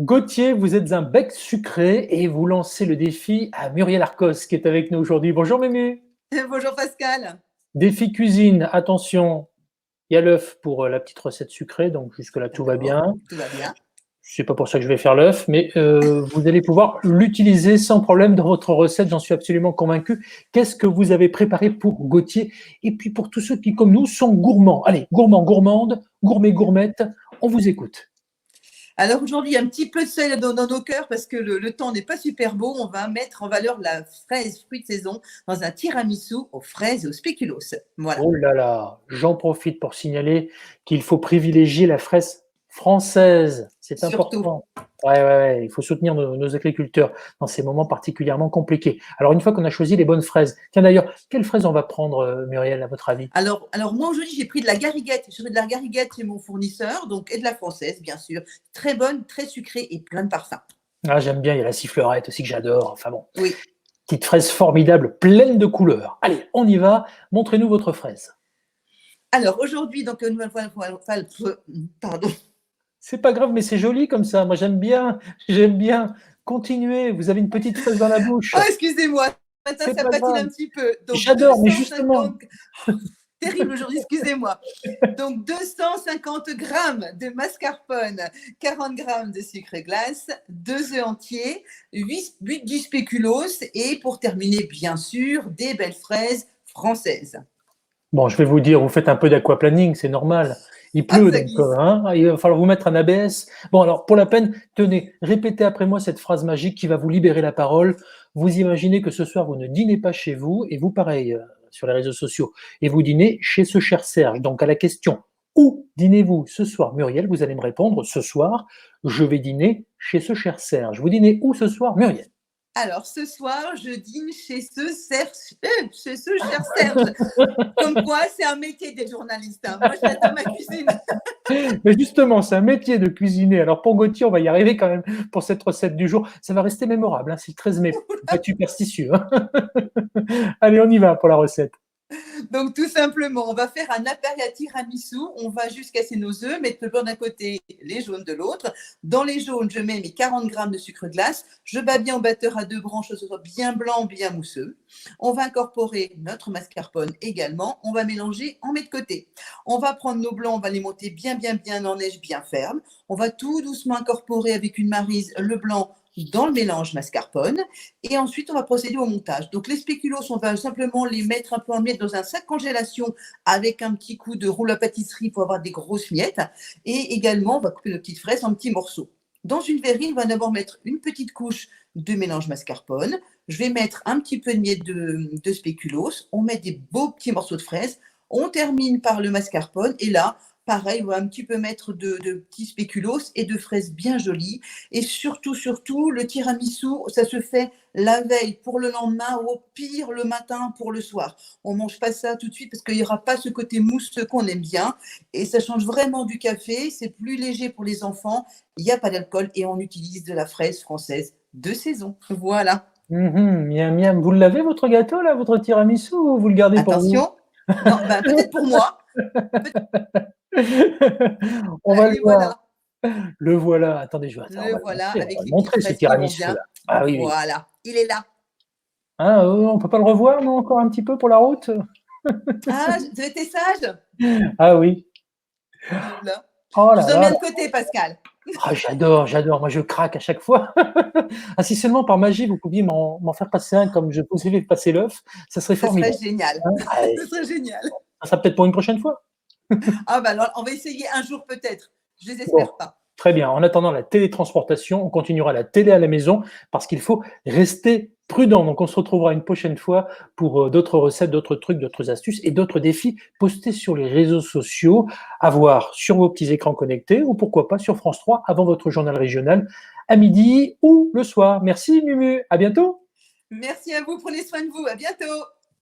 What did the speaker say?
Gauthier, vous êtes un bec sucré et vous lancez le défi à Muriel Arcos qui est avec nous aujourd'hui. Bonjour Mému. Bonjour Pascal. Défi cuisine, attention, il y a l'œuf pour la petite recette sucrée, donc jusque-là tout va D'accord, bien. tout va bien. C'est pas pour ça que je vais faire l'œuf, mais vous allez pouvoir l'utiliser sans problème dans votre recette, j'en suis absolument convaincu. Qu'est-ce que vous avez préparé pour Gauthier et puis pour tous ceux qui, comme nous, sont gourmands? Allez, gourmands, gourmandes, gourmets, gourmettes, on vous écoute. Alors aujourd'hui, un petit peu de sel dans nos cœurs parce que le temps n'est pas super beau. On va mettre en valeur la fraise fruit de saison dans un tiramisu aux fraises et aux spéculoos. Voilà. Oh là là, j'en profite pour signaler qu'il faut privilégier la fraise française. C'est Surtout. important. Ouais, il faut soutenir nos agriculteurs dans ces moments particulièrement compliqués. Alors, une fois qu'on a choisi les bonnes fraises, tiens d'ailleurs, quelle fraise on va prendre, Muriel, à votre avis? Alors moi aujourd'hui, j'ai pris de la gariguette. J'ai pris de la gariguette chez mon fournisseur, donc et de la française, bien sûr. Très bonne, très sucrée et plein de parfum. Ah, j'aime bien, il y a la sifflerette aussi que j'adore. Enfin bon, Oui. petite fraise formidable, pleine de couleurs. Allez, on y va. Montrez-nous votre fraise. Alors aujourd'hui, donc pardon. C'est pas grave, mais c'est joli comme ça. Moi, j'aime bien. J'aime bien. Continuez. Vous avez une petite fraise dans la bouche. Oh, excusez-moi. Ce matin, C'est ça pas patine grave. un petit peu. Donc J'adore, mais justement. 250 terrible aujourd'hui, excusez-moi. Donc 250 grammes de mascarpone, 40 grammes de sucre glace, 2 œufs entiers, 8 du spéculoos et pour terminer, bien sûr, des belles fraises françaises. Bon, je vais vous dire, vous faites un peu d'aquaplaning, c'est normal. Il Ah, pleut, ça donc glisse. il va falloir vous mettre un ABS. Bon, alors, pour la peine, tenez, répétez après moi cette phrase magique qui va vous libérer la parole. Vous imaginez que ce soir, vous ne dînez pas chez vous, et vous, pareil, sur les réseaux sociaux, et vous dînez chez ce cher Serge. Donc, à la question, où dînez-vous ce soir, Muriel, vous allez me répondre, ce soir, je vais dîner chez ce cher Serge. Vous dînez où ce soir, Muriel? Alors ce soir, je dîne chez ce cher Serge. Comme quoi, c'est un métier des journalistes, hein. Moi, j'adore ma cuisine. Mais justement, c'est un métier de cuisiner. Alors pour Gauthier, on va y arriver quand même pour cette recette du jour. Ça va rester mémorable, hein, c'est le 13 mai. Faut pas être superstitieux, hein. Allez, on y va pour la recette. Donc, tout simplement, on va faire un apéritif tiramisu. On va juste casser nos œufs, mettre le blanc d'un côté, les jaunes de l'autre. Dans les jaunes, je mets mes 40 grammes de sucre glace. Je bats bien au batteur à deux branches, que ce soit bien blanc, bien mousseux. On va incorporer notre mascarpone également. On va mélanger, on met de côté. On va prendre nos blancs, on va les monter bien, bien, bien en neige, bien ferme. On va tout doucement incorporer avec une maryse le blanc dans le mélange mascarpone et ensuite on va procéder au montage. Donc les spéculoos, on va simplement les mettre un peu en miettes dans un sac congélation avec un petit coup de rouleau à pâtisserie pour avoir des grosses miettes et également on va couper nos petites fraises en petits morceaux. Dans une verrine, on va d'abord mettre une petite couche de mélange mascarpone. Je vais mettre un petit peu de miettes de spéculoos. On met des beaux petits morceaux de fraises. On termine par le mascarpone et là, pareil, on va un petit peu mettre de petits spéculoos et de fraises bien jolies. Et surtout, surtout, le tiramisu, ça se fait la veille pour le lendemain ou au pire le matin pour le soir. On ne mange pas ça tout de suite parce qu'il n'y aura pas ce côté mousseux qu'on aime bien. Et ça change vraiment du café. C'est plus léger pour les enfants. Il n'y a pas d'alcool et on utilise de la fraise française de saison. Voilà. Miam, miam. Vous l'avez, votre gâteau, là, votre tiramisu, ou vous le gardez pour vous? Attention. Non, ben, peut-être pour moi. On va le Et voir. voilà. Le voilà. Attendez, on Le va le voilà montrer. On va avec le les petites montrer, ce fraises qui vont tiramisu, bien. là. Ah oui, oui. Voilà. Il est là. Hein, on peut pas le revoir, non, encore un petit peu pour la route? Ah, vous avez été sage. Ah oui. Voilà. Oh Je là vous en là. mets de côté, Pascal. Ah, j'adore, j'adore. Moi, je craque à chaque fois. Ah, si seulement par magie, vous pouviez m'en faire passer un comme je vous ai fait passer l'œuf, ça serait Ce serait formidable. génial. Hein. Ce serait génial. Ça sera peut-être pour une prochaine fois. Ah, bah alors, on va essayer un jour peut-être. Je les Bon, espère pas. très bien. En attendant la télétransportation, on continuera la télé à la maison parce qu'il faut rester prudent. Donc, on se retrouvera une prochaine fois pour d'autres recettes, d'autres trucs, d'autres astuces et d'autres défis postés sur les réseaux sociaux à voir sur vos petits écrans connectés ou pourquoi pas sur France 3 avant votre journal régional à midi ou le soir. Merci, Mumu. À bientôt. Merci à vous. Prenez soin de vous. À bientôt.